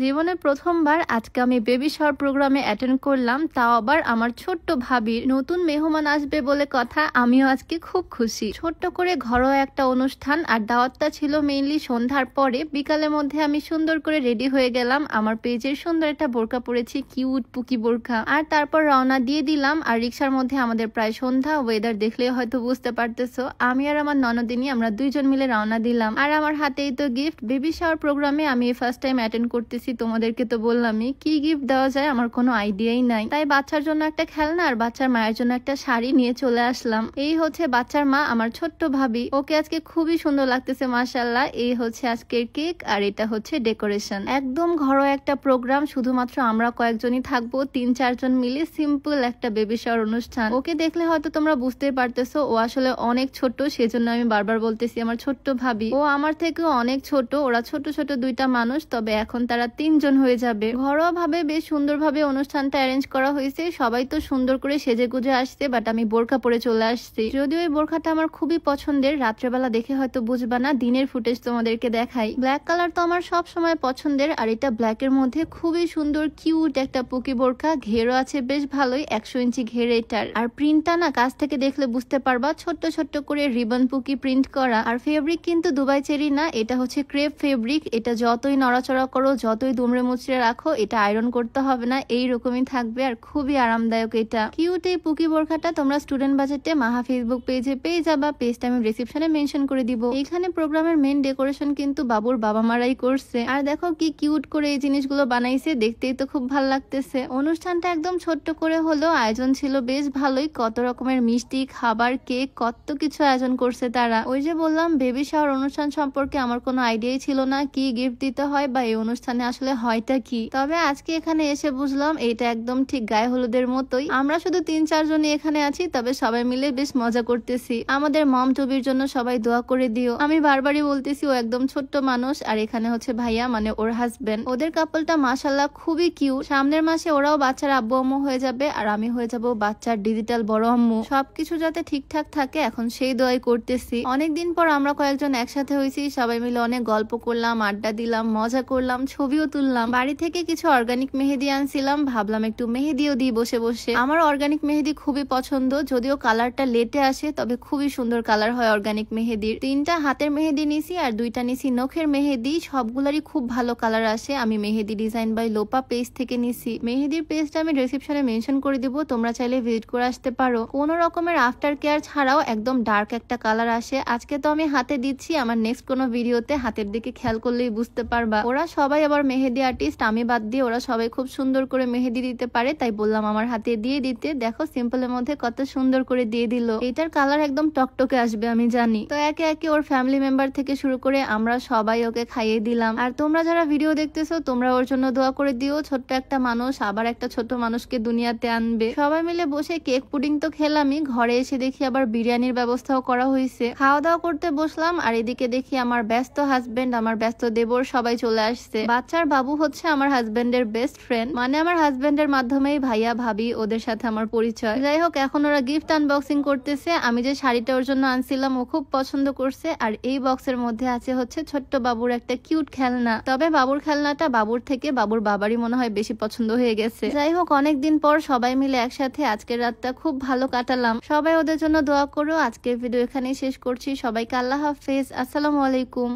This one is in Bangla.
জীবনে প্রথমবার আজকে আমি বেবি শাওয়ার প্রোগ্রামে অ্যাটেন্ড করলাম, তাও আবার আমার ছোট্ট ভাবির নতুন মেহমান আসবে বলে কথা। আমিও আজকে খুব খুশি। ছোট্ট করে ঘরোয়া একটা অনুষ্ঠান, আর দাওয়াতটা ছিল মেইনলি সন্ধ্যার পরে। বিকালের মধ্যে আমি সুন্দর করে রেডি হয়ে গেলাম। আমার পেজের সুন্দর একটা বোরকা পরেছি, কিউট পুকি বোরকা, আর তারপর রওনা দিয়ে দিলাম। আর রিক্সার মধ্যে আমাদের প্রায় সন্ধ্যা। ওয়েদার দেখলে হয়তো বুঝতে পারতেছো, আমি আর আমার ননদিনী আমরা দুইজন মিলে রওনা দিলাম। আর আমার হাতেই তো গিফট। বেবি শাওয়ার প্রোগ্রামে আমি ফার্স্ট টাইম অ্যাটেন্ড করতেছি। তোমাদেরকে তো বললামই, কি গিফট দেওয়া যায় আমার কোনো আইডিয়াই নাই। তাই বাচ্চার জন্য একটা খেলনা আর বাচ্চার মায়ের জন্য একটা শাড়ি নিয়ে চলে আসলাম। এই হচ্ছে বাচ্চার মা, আমার ছোট্ট ভাবি। ওকে আজকে খুবই সুন্দর লাগতেছে মাশাআল্লাহ। এই হচ্ছে আজকের কেক, আর এটা হচ্ছে ডেকোরেশন। একদম ঘরোয়া একটা প্রোগ্রাম, শুধুমাত্র আমরা কয়েকজনই থাকবো, 3-4 জন মিলে সিম্পল একটা বেবি শাওয়ার অনুষ্ঠান। ওকে দেখলে হয়তো তোমরা বুঝতেই পারতেছো ও আসলে অনেক ছোট, সেজন্য আমি বারবার বলতেছি আমার ছোট্ট ভাবি। ও আমার থেকেও অনেক ছোট। ওরা ছোট ছোট দুইটা মানুষ, তবে এখন তারা 3 জন হয়ে যাবে। ঘরোয়া ভাবে বেশ সুন্দরভাবে অনুষ্ঠানটা অ্যারেঞ্জ করা হয়েছে। সবাই তো সুন্দর করে সেজে গুজে আসছে, বাট আমি বোরকা পরে চলে আসছি। যদিও এই বোরকাটা আমার খুবই পছন্দের, রাত্রেবেলা দেখে হয়তো বুঝবা না, দিনের ফুটেজ তোমাদেরকে দেখাই। ব্ল্যাক কালার তো আমার সব সময় পছন্দের, আর এটা ব্ল্যাক এর মধ্যে খুবই সুন্দর কিউট একটা পুকি বোরকা। ঘেরও আছে বেশ ভালোই, 100 ইঞ্চি ঘের এটার। আর প্রিন্টটা না কাছ থেকে দেখলে বুঝতে পারবা, ছোট্ট ছোট্ট করে রিবন পুকি প্রিন্ট করা। আর ফেব্রিক কিন্তু দুবাই চেরি না, এটা হচ্ছে ক্রেপ ফেব্রিক। এটা যতই নড়াচড়া করো, যতই দুমড়ে মুচড়ে রাখো, এটা আয়রন করতে হবে না, এইরকমই থাকবে। আর খুবই আরামদায়ক এটা। কিউট এই পুকি বোরখাটা তোমরা স্টুডেন্ট বাজেটে মাহা ফেসবুক পেজে পেয়ে যাবা। পেজটা আমি রিসেপশনে মেনশন করে দিব। এখানে প্রোগ্রামের মেন ডেকোরেশন কিন্তু বাবুর বাবা মারাই করছে। আর দেখো কি কিউট করে এই জিনিসগুলো বানাইছে, দেখতেই তো খুব ভালো লাগতেছে। অনুষ্ঠানটা একদম ছোট্ট করে হলো, আয়োজন ছিল বেশ ভালোই। কত রকমের মিষ্টি, খাবার, কেক, কত কিছু আয়োজন করছে তারা। ওই যে বললাম, বেবি শাওয়ার অনুষ্ঠান সম্পর্কে আমার কোনো আইডিয়াই ছিল না, কি গিফট দিতে হয় বা এই অনুষ্ঠানে আসলে হয়টা কি। তবে আজকে এখানে এসে বুঝলাম এটা একদম ঠিক গায়ে হলুদের মতোই। আমরা শুধু 3-4 জনই এখানে আছি, তবে সবাই মিলে বেশ মজা করতেছি। আমাদের মম টুবির জন্য সবাই দোয়া করে দিও। আমি বারবারই বলতেছি, ও একদম ছোট্ট মানুষ। আর এখানে হচ্ছে ভাইয়া, মানে ওর হাজবেন্ড। ওদের কাপলটা মাশাআল্লাহ খুবই কিউট। সামনের মাসে ওরাও বাচ্চার আব্বু আম্মু হয়ে যাবে, আর আমি হয়ে যাব বাচ্চার ডিজিটাল বড় আম্মু। সবকিছু যাতে ঠিকঠাক থাকে এখন সেই দোয়াই করতেছি। অনেকদিন পর আমরা কয়েকজন একসাথে হয়েছি, সবাই মিলে অনেক গল্প করলাম, আড্ডা দিলাম, মজা করলাম, ছবিও তুললাম। বাড়ি থেকে কিছু অর্গানিক মেহেদি আনছিলাম, ভাবলাম একটু মেহেদিও দিই বসে বসে। আমার অর্গানিক মেহেদি খুবই পছন্দ, যদিও কালারটা লেটে আসে, তবে খুবই সুন্দর কালার হয় অর্গানিক মেহেদির। 3টা হাতের মেহেদি নিছি আর 2টা নিছি নখের মেহেদি। সবগুলারই খুব ভালো কালার আসে। আমি মেহেদি ডিজাইন বাই লোপা পেজ থেকে নিছি। মেহেদির পেজটা আমি ডেসক্রিপশনে মেনশন করে দিব, তোমরা চাইলে ভিজিট করে আসতে পারো। কোনো রকমের আফটার কেয়ার ছাড়াও একদম ডার্ক একটা কালার আসে। আজকে তো আমি হাতে দিচ্ছি, আমার নেক্সট কোনো ভিডিওতে হাতের দিকে খেয়াল করলেই বুঝতে পারবা। ওরা সবাই আবার মেহেদি আর্টিস্ট, আমি বাদ দিয়ে ওরা সবাই খুব সুন্দর করে মেহেদি দিতে পারে, তাই বললাম আমার হাতে দিয়ে দিতে। দেখো সিম্পলের মধ্যে কত সুন্দর করে দিয়ে দিল। এটার কালার একদম টকটকে আসবে আমি জানি। তো একে একে ওর ফ্যামিলি মেম্বার থেকে শুরু করে আমরা সবাই ওকে খাইয়ে দিলাম। আর তোমরা যারা ভিডিও দেখতেছো, তোমরা ওর জন্য দোয়া করে দিও। ছোট্ট একটা মানুষ আবার একটা ছোট মানুষকে দুনিয়াতে আনবে। সবাই মিলে বসে কেক পুডিং তো খেলামই, ঘরে এসে দেখি আবার বিরিয়ানির ব্যবস্থাও করা হয়েছে। খাওয়া দাওয়া করতে বসলাম, আর এদিকে দেখি আমার ব্যস্ত হাজবেন্ড, আমার ব্যস্ত দেবর সবাই চলে আসছে। বাচ্চার বাবু হচ্ছে আমার হাজবেন্ডের বেস্ট ফ্রেন্ড, মানে আমার হাজবেন্ডের মাধ্যমেই ভাইয়া ভাবি ওদের সাথে আমার পরিচয়। যাই হোক, এখন ওরা গিফট আনবক্সিং করতেছে। আমি যে শাড়িটা ওর জন্য আনছিলাম ও খুব পছন্দ করছে। আর এই বক্সের মধ্যে আছে হচ্ছে ছোট্ট বাবুর একটা কিউট খেলনা। তবে বাবুর খেলনাটা বাবুর থেকে বাবুর বাবারই মনে হয় বেশি পছন্দ হয়ে গেছে। যাই হোক, অনেকদিন পর সবাই মিলে একসাথে আজকের রাতটা খুব ভালো কাটালাম। সবাই ওদের জন্য দোয়া করো। আজকের ভিডিও এখানেই শেষ করছি। সবাইকে আল্লাহ হাফেজ, আসসালামু আলাইকুম।